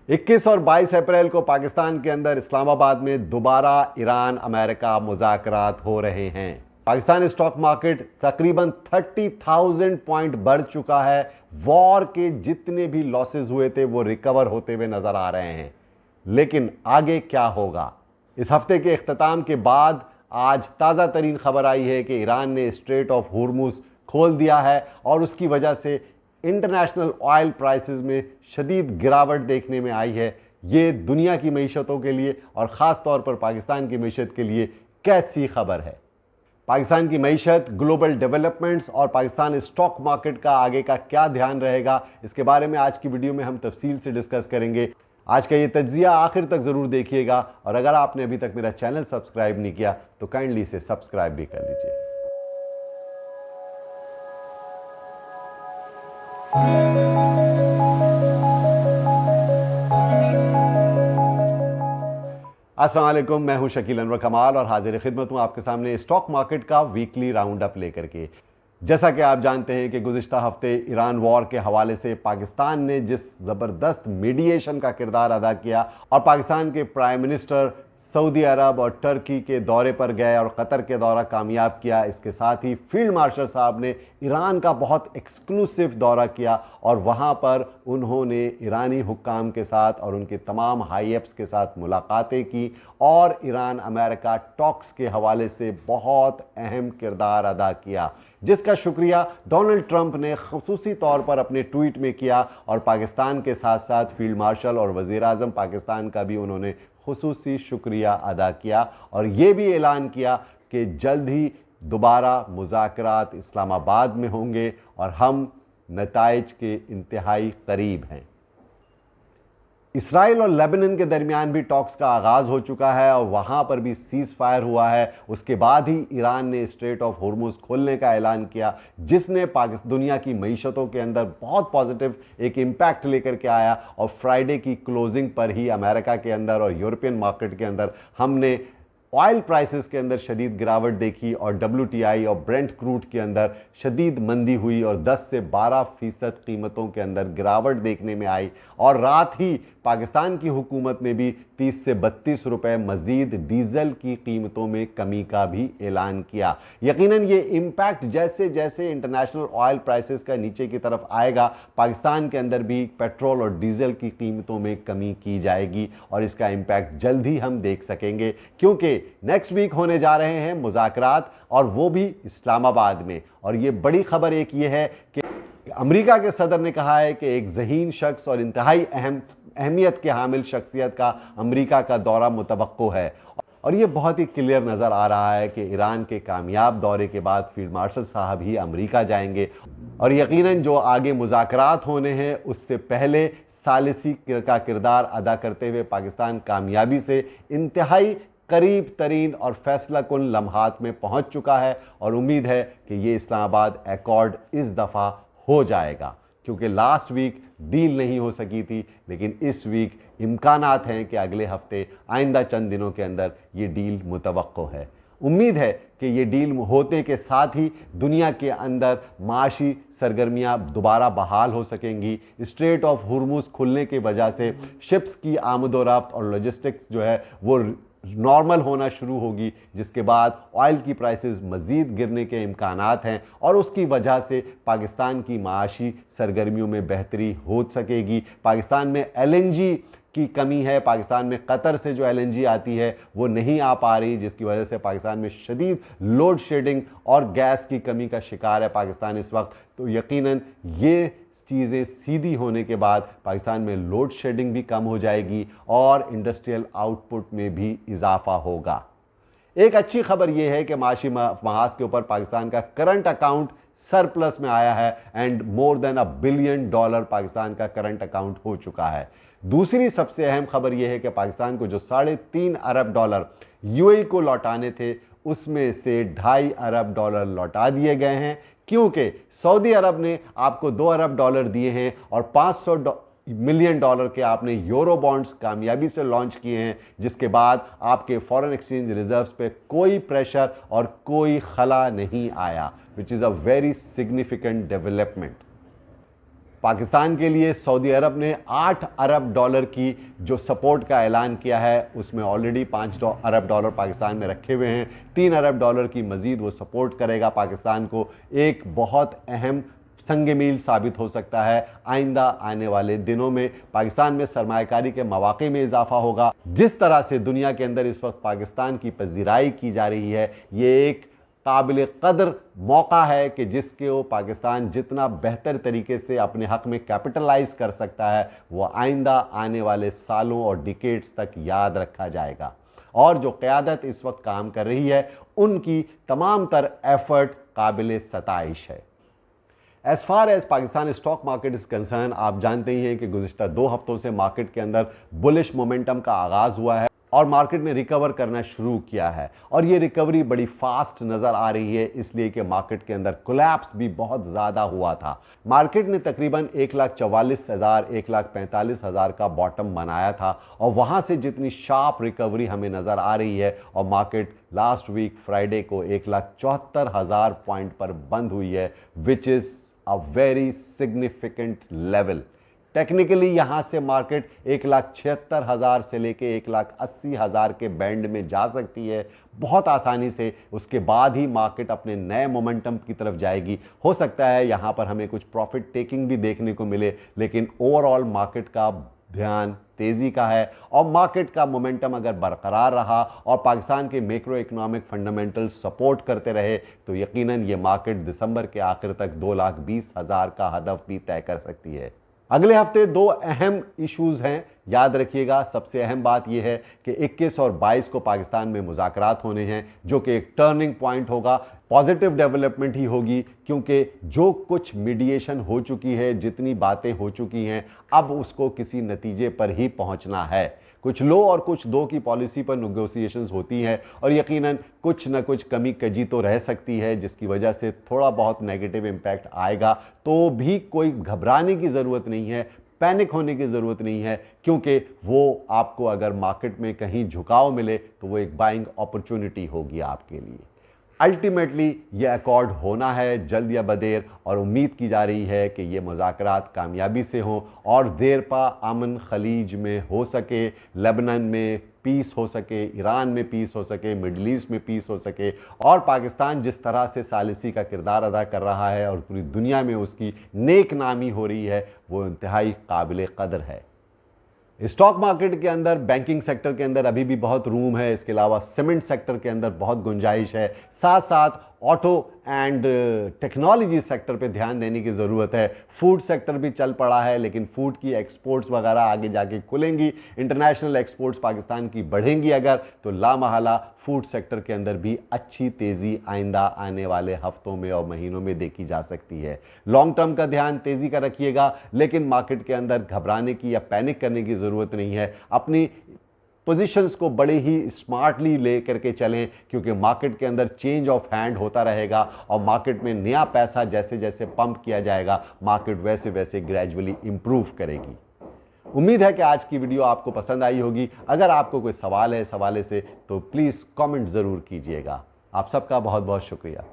21 और 22 अप्रैल को पाकिस्तान के अंदर इस्लामाबाद में दोबारा ईरान अमेरिका मुज़ाकरात हो रहे हैं। पाकिस्तान स्टॉक मार्केट तकरीबन 30,000 पॉइंट बढ़ चुका है। वॉर के जितने भी लॉसेस हुए थे वो रिकवर होते हुए नजर आ रहे हैं। लेकिन आगे क्या होगा? इस हफ्ते के इख्तिताम के बाद आज ताज़ा तरीन खबर आई है कि ईरान ने स्ट्रेट ऑफ हुर्मुज़ खोल दिया है और उसकी वजह से इंटरनेशनल ऑयल प्राइसेस में शदीद गिरावट देखने में आई है। ये दुनिया की मईशतों के लिए और ख़ास तौर पर पाकिस्तान की मईशत के लिए कैसी खबर है? पाकिस्तान की मईशत, ग्लोबल डेवलपमेंट्स और पाकिस्तान स्टॉक मार्केट का आगे का क्या ध्यान रहेगा, इसके बारे में आज की वीडियो में हम तफसील से डिस्कस करेंगे। आज का ये तज्जिया आखिर तक ज़रूर देखिएगा और अगर आपने अभी तक मेरा चैनल सब्सक्राइब नहीं किया तो काइंडली इसे सब्सक्राइब भी कर लीजिए। अस्सलाम वालेकुम, मैं हूं शकील अनवर कमाल और हाजिर खिदमत हूं आपके सामने स्टॉक मार्केट का वीकली राउंड अप लेकर के। जैसा कि आप जानते हैं कि गुज़िश्ता हफ्ते ईरान वॉर के हवाले से पाकिस्तान ने जिस ज़बरदस्त मीडिएशन का किरदार अदा किया और पाकिस्तान के प्राइम मिनिस्टर सऊदी अरब और टर्की के दौरे पर गए और कतर के दौरा कामयाब किया। इसके साथ ही फील्ड मार्शल साहब ने ईरान का बहुत एक्सक्लूसिव दौरा किया और वहाँ पर उन्होंने ईरानी हुक्काम के साथ और उनके तमाम हाई एप्स के साथ मुलाकातें की और ईरान अमेरिका टॉक्स के हवाले से बहुत अहम किरदार अदा किया, जिसका शुक्रिया डोनाल्ड ट्रंप ने ख़ुसूसी तौर पर अपने ट्वीट में किया और पाकिस्तान के साथ साथ फील्ड मार्शल और वज़ीर आज़म पाकिस्तान का भी उन्होंने खुसूसी शुक्रिया अदा किया और ये भी ऐलान किया कि जल्द ही दोबारा मुज़ाकरात इस्लामाबाद में होंगे और हम नताइज के इंतहाई करीब हैं। इसराइल और लेबनान के दरमियान भी टॉक्स का आगाज़ हो चुका है और वहाँ पर भी सीज़ फायर हुआ है। उसके बाद ही ईरान ने स्ट्रेट ऑफ हुर्मुज़ खोलने का ऐलान किया, जिसने दुनिया की मईशतों के अंदर बहुत पॉजिटिव एक इम्पैक्ट लेकर के आया और फ्राइडे की क्लोजिंग पर ही अमेरिका के अंदर और यूरोपियन मार्केट के अंदर हमने ऑयल प्राइसेस के अंदर शदीद गिरावट देखी और WTI और ब्रेंट क्रूड के अंदर शदीद मंदी हुई और 10 से 12% कीमतों के अंदर गिरावट देखने में आई और रात ही पाकिस्तान की हुकूमत ने भी 30 से 32 रुपए मज़ीद डीज़ल की कीमतों में कमी का भी ऐलान किया। यकीनन ये इम्पैक्ट जैसे जैसे इंटरनेशनल ऑयल प्राइसेस का नीचे की तरफ आएगा, पाकिस्तान के अंदर भी पेट्रोल और डीज़ल की कीमतों में कमी की जाएगी और इसका इम्पैक्ट जल्द ही हम देख सकेंगे, क्योंकि नेक्स्ट वीक होने जा रहे हैं मुज़ाकरात और वो भी इस्लामाबाद में। और ये बड़ी खबर एक ये है कि अमेरिका के सदर ने कहा है कि एक ज़हीन शख्स और इंतहाई अहमियत के हामिल शख्सियत का अमेरिका का दौरा मुतवक्को है और ये बहुत ही क्लियर नज़र आ रहा है कि ईरान के कामयाब दौरे के बाद फील्ड मार्शल साहब ही अमेरिका जाएंगे और यकीनन जो आगे मुज़ाकरात होने हैं उससे पहले सालिसी का किरदार अदा करते हुए पाकिस्तान कामयाबी से इंतहाई करीब तरीन और फैसला कुन लम्हात में पहुंच चुका है और उम्मीद है कि ये इस्लामाबाद एकॉर्ड इस दफ़ा हो जाएगा, क्योंकि लास्ट वीक डील नहीं हो सकी थी, लेकिन इस वीक इम्कानात हैं कि अगले हफ्ते आइंदा चंद दिनों के अंदर ये डील मुतवक्को है। उम्मीद है कि ये डील होते के साथ ही दुनिया के अंदर माशी सरगर्मियाँ दोबारा बहाल हो सकेंगी। स्ट्रेट ऑफ हुर्मुज़ खुलने की वजह से शिप्स की आमदोरफ्त और लॉजिस्टिक्स जो है वो नॉर्मल होना शुरू होगी, जिसके बाद ऑयल की प्राइसेस मज़ीद गिरने के इम्कानात हैं और उसकी वजह से पाकिस्तान की माशी सरगर्मियों में बेहतरी हो सकेगी। पाकिस्तान में LNG की कमी है, पाकिस्तान में कतर से जो LNG आती है वो नहीं आ पा रही, जिसकी वजह से पाकिस्तान में शदीद लोड शेडिंग और गैस की कमी का शिकार है पाकिस्तान इस वक्त। तो यकीनन ये चीज़ें सीधी होने के बाद पाकिस्तान में लोड शेडिंग भी कम हो जाएगी और इंडस्ट्रियल आउटपुट में भी इजाफा होगा। एक अच्छी खबर यह है कि माशी महाज के ऊपर पाकिस्तान का करंट अकाउंट सरप्लस में आया है and more than $1 billion Pakistan का करंट अकाउंट हो चुका है। दूसरी सबसे अहम खबर यह है कि पाकिस्तान को जो $3.5 अरब UAE को लौटाने थे उसमें से $2.5 अरब लौटा दिए गए हैं, क्योंकि सऊदी अरब ने आपको $2 अरब दिए हैं और $500 मिलियन के आपने यूरो बॉन्ड्स कामयाबी से लॉन्च किए हैं, जिसके बाद आपके फॉरेन एक्सचेंज रिजर्व्स पे कोई प्रेशर और कोई खला नहीं आया, which is a very significant development. Pakistan के लिए सऊदी अरब ने 8 अरब डॉलर की जो सपोर्ट का ऐलान किया है, उसमें ऑलरेडी 5 अरब डॉलर पाकिस्तान में रखे हुए हैं। 3 अरब डॉलर की मजीद वो सपोर्ट करेगा पाकिस्तान को। एक बहुत अहम संग मील साबित हो सकता है। आइंदा आने वाले दिनों में पाकिस्तान में सरमायाकारी के मौके में इजाफा होगा। जिस तरह से दुनिया के अंदर इस वक्त पाकिस्तान की पजीराई की जा रही है, ये एक काबिल कदर मौका है कि जिसके वो पाकिस्तान जितना बेहतर तरीके से अपने हक में कैपिटलाइज कर सकता है, वो आइंदा आने वाले सालों और डिकेड्स तक याद रखा जाएगा। और जो क़यादत इस वक्त काम कर रही है, उनकी तमाम तर एफर्ट काबिल सताइश है। As far as Pakistan stock market is concern, आप जानते ही हैं कि गुज़िश्ता 2 हफ्तों से मार्केट के अंदर बुलिश मोमेंटम का आगाज़ हुआ है और मार्केट ने रिकवर करना शुरू किया है। और ये रिकवरी बड़ी फास्ट नज़र आ रही है, इसलिए कि मार्केट के अंदर कोलैप्स भी बहुत ज़्यादा हुआ था। मार्केट ने तकरीबन 1,44,000 1,45,000 का बॉटम बनाया था और वहाँ से जितनी शार्प रिकवरी हमें नज़र आ रही है, और मार्केट लास्ट वीक फ्राइडे को 1,74,000 पॉइंट पर बंद हुई है, which is a very significant level. Technically यहां से मार्केट 1,76,000 से लेके 1,80,000 के बैंड में जा सकती है बहुत आसानी से। उसके बाद ही मार्केट अपने नए मोमेंटम की तरफ जाएगी। हो सकता है यहां पर हमें कुछ प्रॉफिट टेकिंग भी देखने को मिले, लेकिन ओवरऑल मार्केट का ध्यान तेजी का है। और मार्केट का मोमेंटम अगर बरकरार रहा और पाकिस्तान के मैक्रो इकोनॉमिक फंडामेंटल सपोर्ट करते रहे, तो यकीनन ये मार्केट दिसंबर के आखिर तक 2,20,000 का हदफ भी तय कर सकती है। अगले हफ्ते 2 अहम इश्यूज हैं, याद रखिएगा। सबसे अहम बात यह है कि 21 और 22 को पाकिस्तान में मुज़ाकरात होने हैं, जो कि एक टर्निंग पॉइंट होगा। पॉजिटिव डेवलपमेंट ही होगी, क्योंकि जो कुछ मीडिएशन हो चुकी है, जितनी बातें हो चुकी हैं, अब उसको किसी नतीजे पर ही पहुंचना है। कुछ लो और कुछ दो की पॉलिसी पर नेगोशिएशंस होती हैं और यकीनन कुछ न कुछ कमी कजी तो रह सकती है, जिसकी वजह से थोड़ा बहुत नेगेटिव इम्पैक्ट आएगा। तो भी कोई घबराने की ज़रूरत नहीं है, पैनिक होने की ज़रूरत नहीं है, क्योंकि वो आपको अगर मार्केट में कहीं झुकाव मिले तो वो एक बाइंग अपॉर्चुनिटी होगी आपके लिए। अल्टीमेटली ये अकॉर्ड होना है जल्द या बदेर, और उम्मीद की जा रही है कि ये मुज़ाकरात कामयाबी से हों और देर पा अमन खलीज में हो सके, लेबनान में पीस हो सके, ईरान में पीस हो सके, मिडल ईस्ट में पीस हो सके। और पाकिस्तान जिस तरह से सालिसी का किरदार अदा कर रहा है और पूरी दुनिया में उसकी नेक नामी हो रही है, वो इंतहाई काबिल कदर है। स्टॉक मार्केट के अंदर, बैंकिंग सेक्टर के अंदर अभी भी बहुत रूम है। इसके अलावा सीमेंट सेक्टर के अंदर बहुत गुंजाइश है। साथ साथ ऑटो एंड टेक्नोलॉजी सेक्टर पे ध्यान देने की ज़रूरत है। फूड सेक्टर भी चल पड़ा है, लेकिन फूड की एक्सपोर्ट्स वगैरह आगे जाके खुलेंगी। इंटरनेशनल एक्सपोर्ट्स पाकिस्तान की बढ़ेंगी अगर, तो लामहला फूड सेक्टर के अंदर भी अच्छी तेज़ी आइंदा आने वाले हफ्तों में और महीनों में देखी जा सकती है। लॉन्ग टर्म का ध्यान तेज़ी का रखिएगा, लेकिन मार्केट के अंदर घबराने की या पैनिक करने की ज़रूरत नहीं है। अपनी पोजीशंस को बड़े ही स्मार्टली ले करके चलें, क्योंकि मार्केट के अंदर चेंज ऑफ हैंड होता रहेगा और मार्केट में नया पैसा जैसे जैसे पंप किया जाएगा, मार्केट वैसे वैसे ग्रेजुअली इंप्रूव करेगी। उम्मीद है कि आज की वीडियो आपको पसंद आई होगी। अगर आपको कोई सवाल है इस हवाले से, तो प्लीज़ कमेंट ज़रूर कीजिएगा। आप सबका बहुत बहुत शुक्रिया।